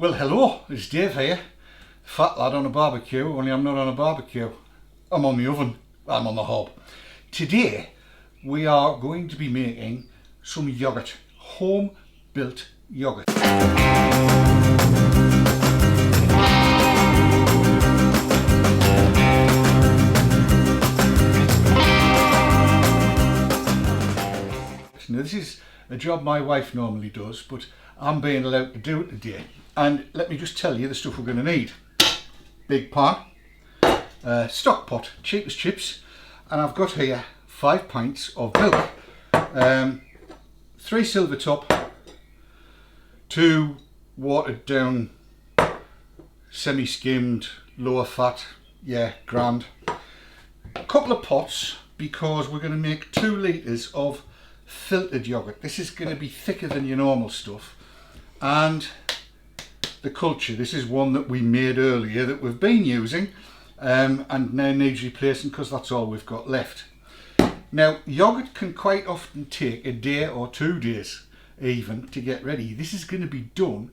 Well, hello, it's Dave here. Fat lad on a barbecue, only I'm not on a barbecue. I'm on the oven, I'm on the hob. Today, we are going to be making some yoghurt, home-built yoghurt. Now, this is a job my wife normally does, but I'm being allowed to do it today. And let me just tell you the stuff we're going to need. Big pan, stock pot, cheap as chips, and I've got here 5 pints of milk, 3 silver top, 2 watered down, semi-skimmed, lower fat, yeah, grand. A couple of pots, because we're going to make 2 litres of filtered yoghurt. This is going to be thicker than your normal stuff. And the culture, this is one that we made earlier that we've been using and now needs replacing because that's all we've got left. Now, yoghurt can quite often take a day or 2 days even to get ready. This is going to be done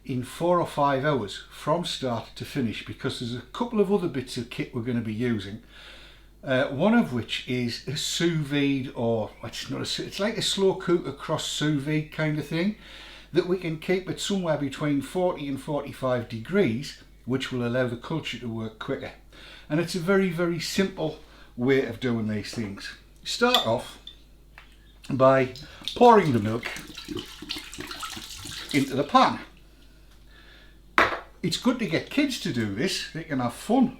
in 4 or 5 hours from start to finish, because there's a couple of other bits of kit we're going to be using. One of which is a sous-vide, or it's like a slow cooker cross sous-vide kind of thing, that we can keep it somewhere between 40 and 45 degrees, which will allow the culture to work quicker. And it's a very, very simple way of doing these things. Start off by pouring the milk into the pan. It's good to get kids to do this, they can have fun.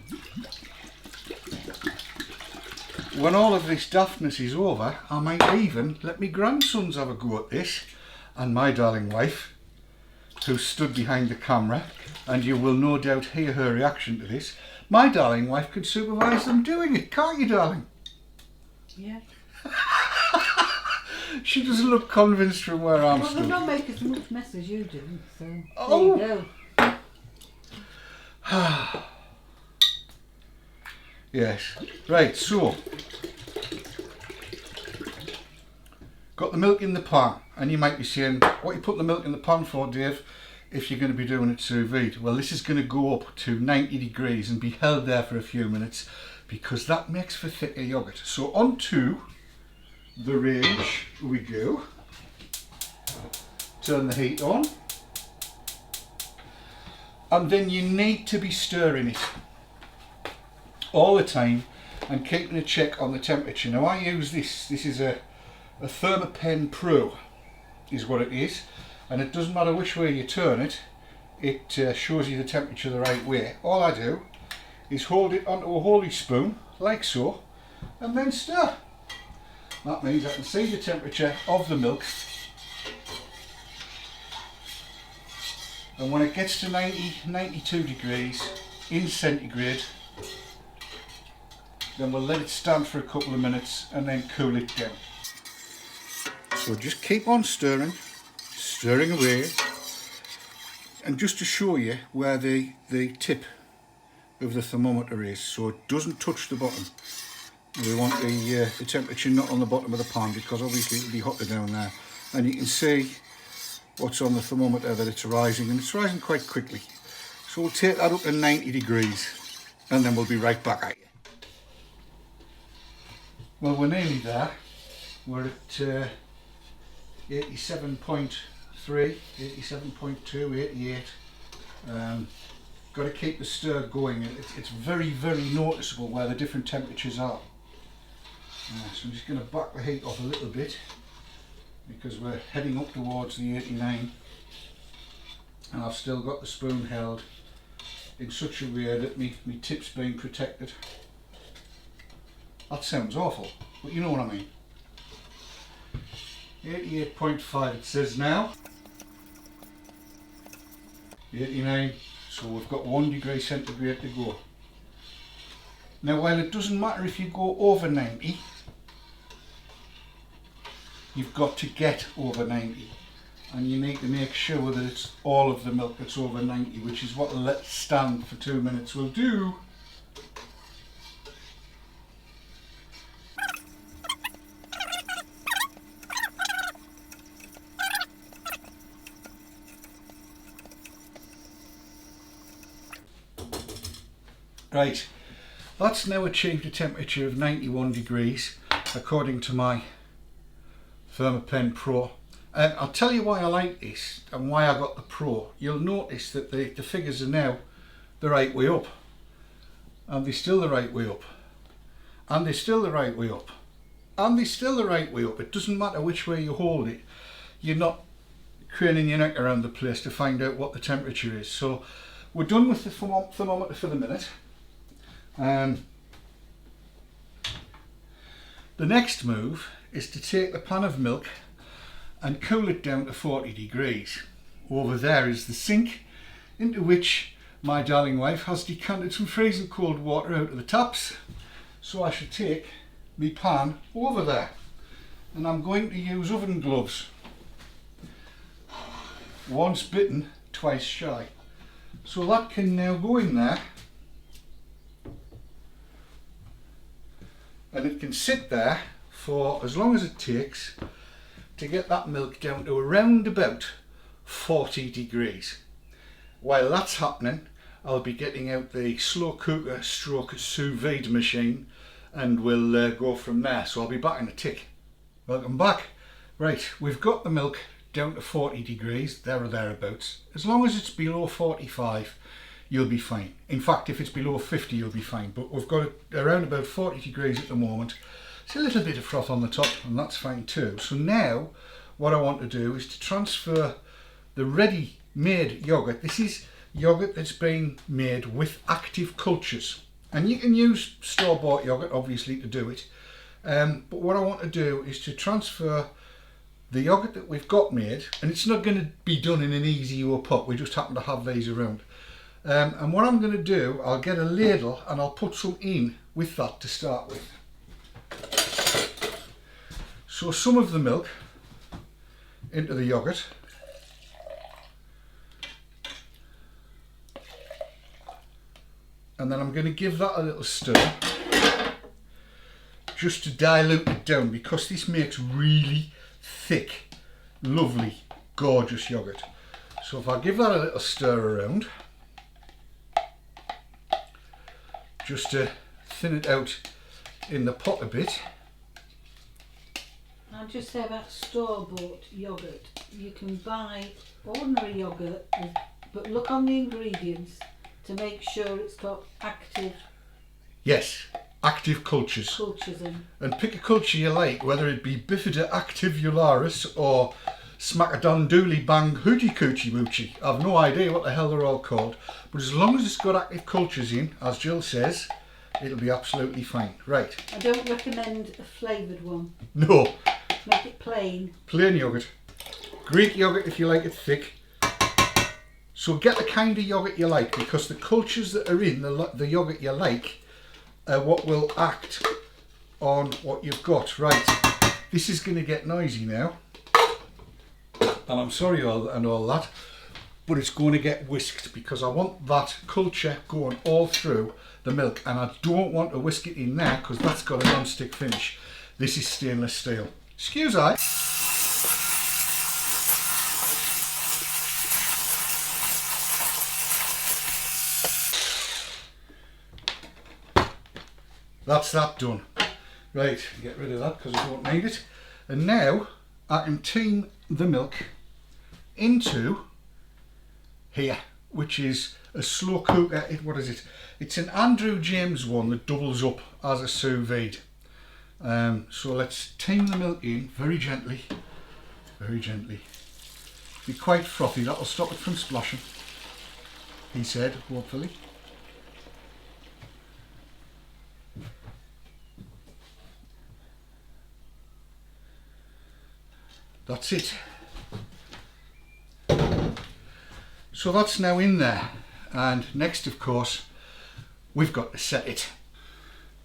When all of this daftness is over, I might even let my grandsons have a go at this, and my darling wife, who stood behind the camera, and you will no doubt hear her reaction to this. My darling wife could supervise them doing it, can't you, darling? Yeah. She doesn't look convinced from where I'm Well, stood. they're not making as much mess as you do, so Oh. there you go. Yes. Right, so got the milk in the pan, and you might be saying, what you put the milk in the pan for, Dave, if you're going to be doing it sous vide? Well, this is going to go up to 90 degrees and be held there for a few minutes, because that makes for thicker yoghurt. So onto the range we go. Turn the heat on, and then you need to be stirring it all the time and keeping a check on the temperature. Now, I use this is a Thermopen Pro is what it is, and it doesn't matter which way you turn it, it shows you the temperature the right way. All I do is hold it onto a holy spoon like so, and then stir. That means I can see the temperature of the milk, and when it gets to 92 degrees in centigrade, then we'll let it stand for a couple of minutes and then cool it down. So just keep on stirring away, and just to show you where the tip of the thermometer is, so it doesn't touch the bottom. We want the temperature not on the bottom of the pan, because obviously it'll be hotter down there. And you can see what's on the thermometer, that it's rising, and it's rising quite quickly. So we'll take that up to 90 degrees and then we'll be right back at you. Well, we're nearly there. We're at 87.3, 87.2, 88. Got to keep the stir going. It's very, very noticeable where the different temperatures are. So I'm just going to back the heat off a little bit, because we're heading up towards the 89, and I've still got the spoon held in such a way that my tip's being protected. That sounds awful, but you know what I mean. 88.5 it says now. 89, so we've got 1 degree centigrade to go. Now, while it doesn't matter if you go over 90, you've got to get over 90, and you need to make sure that it's all of the milk that's over 90, which is what let stand for 2 minutes will do. Right, that's now achieved a temperature of 91 degrees according to my Thermopen Pro. And I'll tell you why I like this and why I got the Pro. You'll notice that the figures are now the right way up, and they're still the right way up, and they're still the right way up, and they're still the right way up. It doesn't matter which way you hold it, you're not craning your neck around the place to find out what the temperature is. So we're done with the thermometer for the minute. The next move is to take the pan of milk and cool it down to 40 degrees. Over there is the sink into which my darling wife has decanted some freezing cold water out of the taps. So I should take my pan over there, and I'm going to use oven gloves. Once bitten, twice shy. So that can now go in there, and it can sit there for as long as it takes to get that milk down to around about 40 degrees. While that's happening, I'll be getting out the slow cooker stroke sous vide machine, and we'll go from there. So I'll be back in a tick. Welcome back. Right, we've got the milk down to 40 degrees, there or thereabouts. As long as it's below 45, you'll be fine. In fact, if it's below 50, you'll be fine. But we've got it around about 40 degrees at the moment. It's a little bit of froth on the top, and that's fine too. So now, what I want to do is to transfer the ready-made yoghurt. This is yoghurt that's been made with active cultures. And you can use store-bought yoghurt, obviously, to do it. But what I want to do is to transfer the yoghurt that we've got made, and it's not going to be done in an easy or pot, we just happen to have these around. And what I'm going to do, I'll get a ladle and I'll put some in with that to start with. So some of the milk into the yoghurt. And then I'm going to give that a little stir just to dilute it down, because this makes really thick, lovely, gorgeous yoghurt. So if I give that a little stir around, just to thin it out in the pot a bit. I'll just say about store-bought yoghurt. You can buy ordinary yoghurt, but look on the ingredients to make sure it's got active. Yes, active cultures. Cultures in. And pick a culture you like, whether it be Bifida activularis or Smackadon Bang Hoochie Coochie Moochie. I've no idea what the hell they're all called, but as long as it's got active cultures in, as Jill says, it'll be absolutely fine. Right. I don't recommend a flavoured one. No. Make it plain. Plain yoghurt. Greek yoghurt if you like it thick. So get the kind of yoghurt you like, because the cultures that are in the yoghurt you like are what will act on what you've got. Right. This is going to get noisy now. And I'm sorry all that, but it's going to get whisked, because I want that culture going all through the milk, and I don't want to whisk it in there because that's got a non-stick finish. This is stainless steel. Excuse I. That's that done. Right, get rid of that because I don't need it. And now I can team the milk into here, which is a slow cooker. What is it? It's an Andrew James one that doubles up as a sous vide. So let's team the milk in very gently, very gently. Be quite frothy, that'll stop it from splashing, he said, hopefully. That's it. So that's now in there, and next of course we've got to set it.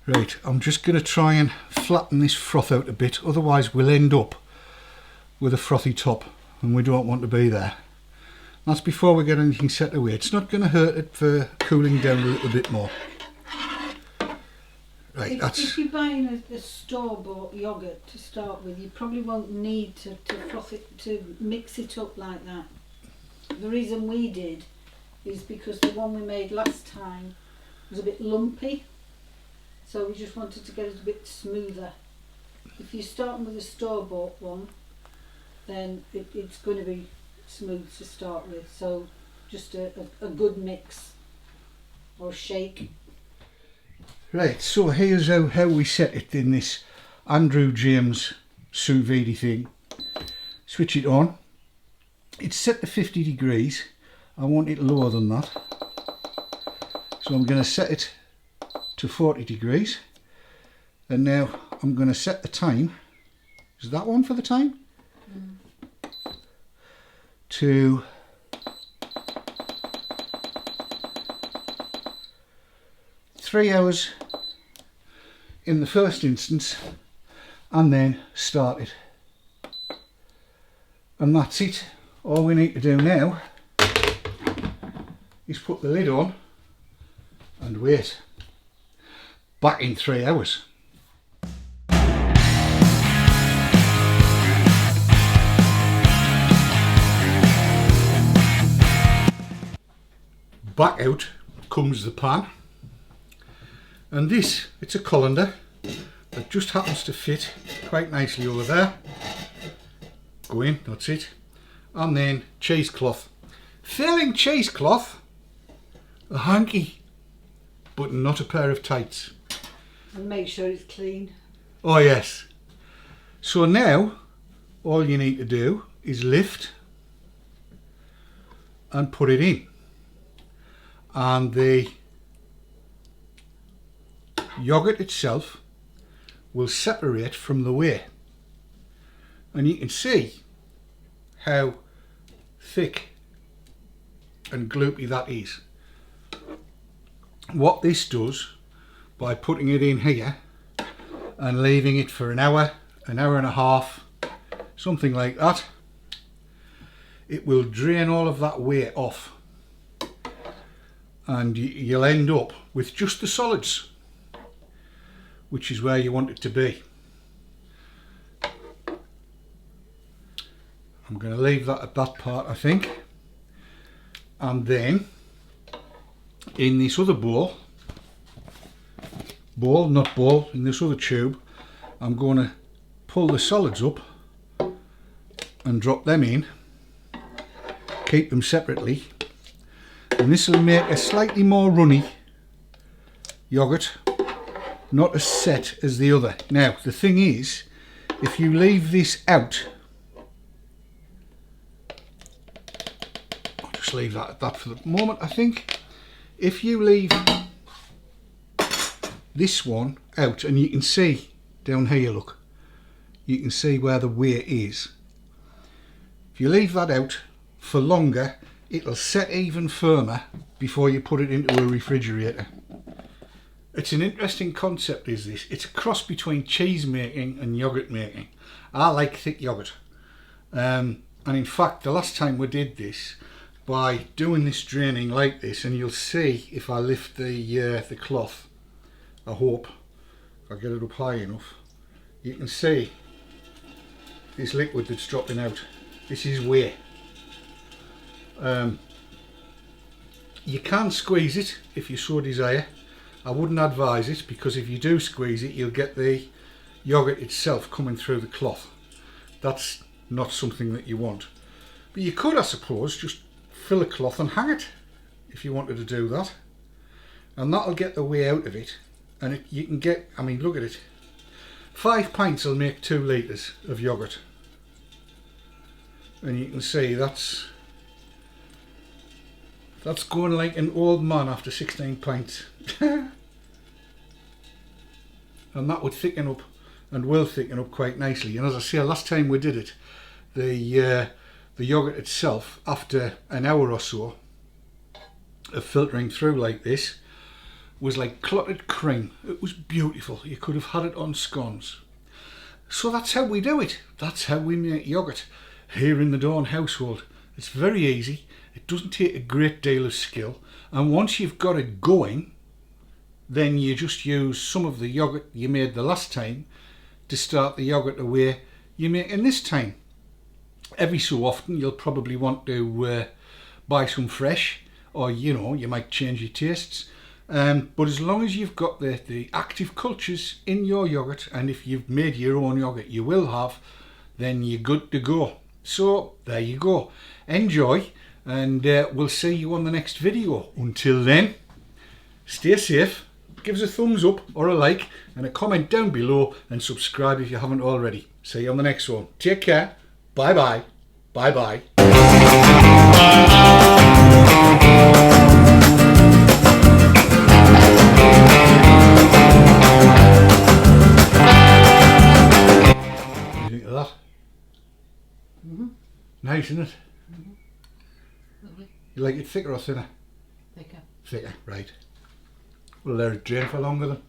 Right, I'm just going to try and flatten this froth out a bit, otherwise we'll end up with a frothy top, and we don't want to be there. That's before we get anything set away. It's not going to hurt it for cooling down a little bit more. Right, if you're buying a store-bought yoghurt to start with, you probably won't need to froth it, to mix it up like that. The reason we did is because the one we made last time was a bit lumpy, so we just wanted to get it a bit smoother. If you're starting with a store-bought one, then it's going to be smooth to start with, so just a good mix or shake. Right, so here's how we set it in this Andrew James sous-vide thing. Switch it on. It's set to 50 degrees. I want it lower than that. So I'm going to set it to 40 degrees. And now I'm going to set the time. Is that one for the time? To 3 hours in the first instance, and then start it. And that's it. All we need to do now is put the lid on and wait. Back in 3 hours. Back out comes the pan, and this, it's a colander that just happens to fit quite nicely over there. Go in, that's it. And then cheesecloth. Failing cheesecloth, a hanky, but not a pair of tights. And make sure it's clean. Oh yes. So now all you need to do is lift and put it in, and the yoghurt itself will separate from the whey, and you can see how thick and gloopy that is. What this does, by putting it in here and leaving it for an hour and a half, something like that, it will drain all of that whey off, and you'll end up with just the solids, which is where you want it to be. I'm going to leave that at that part, I think. And then in this other in this other tube, I'm going to pull the solids up and drop them in, keep them separately, and this will make a slightly more runny yoghurt, not as set as the other. Now the thing is, if you leave this out, I'll just leave that at that for the moment. I think if you leave this one out, and you can see down here, look, you can see where the whey is. If you leave that out for longer, it'll set even firmer before you put it into a refrigerator. It's an interesting concept, is this. It's a cross between cheese making and yoghurt making. I like thick yoghurt, and in fact the last time we did this, by doing this draining like this, and you'll see if I lift the cloth, I hope I'll get it up high enough, you can see this liquid that's dropping out. This is whey. You can squeeze it if you so desire. I wouldn't advise it, because if you do squeeze it, you'll get the yoghurt itself coming through the cloth. That's not something that you want. But you could, I suppose, just fill a cloth and hang it if you wanted to do that, and that'll get the whey out of it. And you can get, I mean, look at it, 5 pints will make 2 litres of yoghurt, and you can see that's going like an old man after 16 pints. And that would thicken up, and will thicken up quite nicely. And as I say, last time we did it, the yoghurt itself, after an hour or so of filtering through like this, was like clotted cream. It was beautiful. You could have had it on scones. So that's how we do it. That's how we make yoghurt here in the Dawn household. It's very easy. It doesn't take a great deal of skill, and once you've got it going, then you just use some of the yoghurt you made the last time to start the yoghurt away you're making this time. Every so often you'll probably want to buy some fresh, or you know, you might change your tastes, But as long as you've got the active cultures in your yoghurt, and if you've made your own yoghurt, you will have, then you're good to go. So there you go. Enjoy, and we'll see you on the next video. Until then, stay safe. Give us a thumbs up or a like and a comment down below, and subscribe if you haven't already. See you on the next one. Take care. Bye bye. Bye bye. What do you think of that? Nice, isn't it? Lovely. You like it thicker or thinner? Thicker. Thicker, right. We'll let it drain for longer then.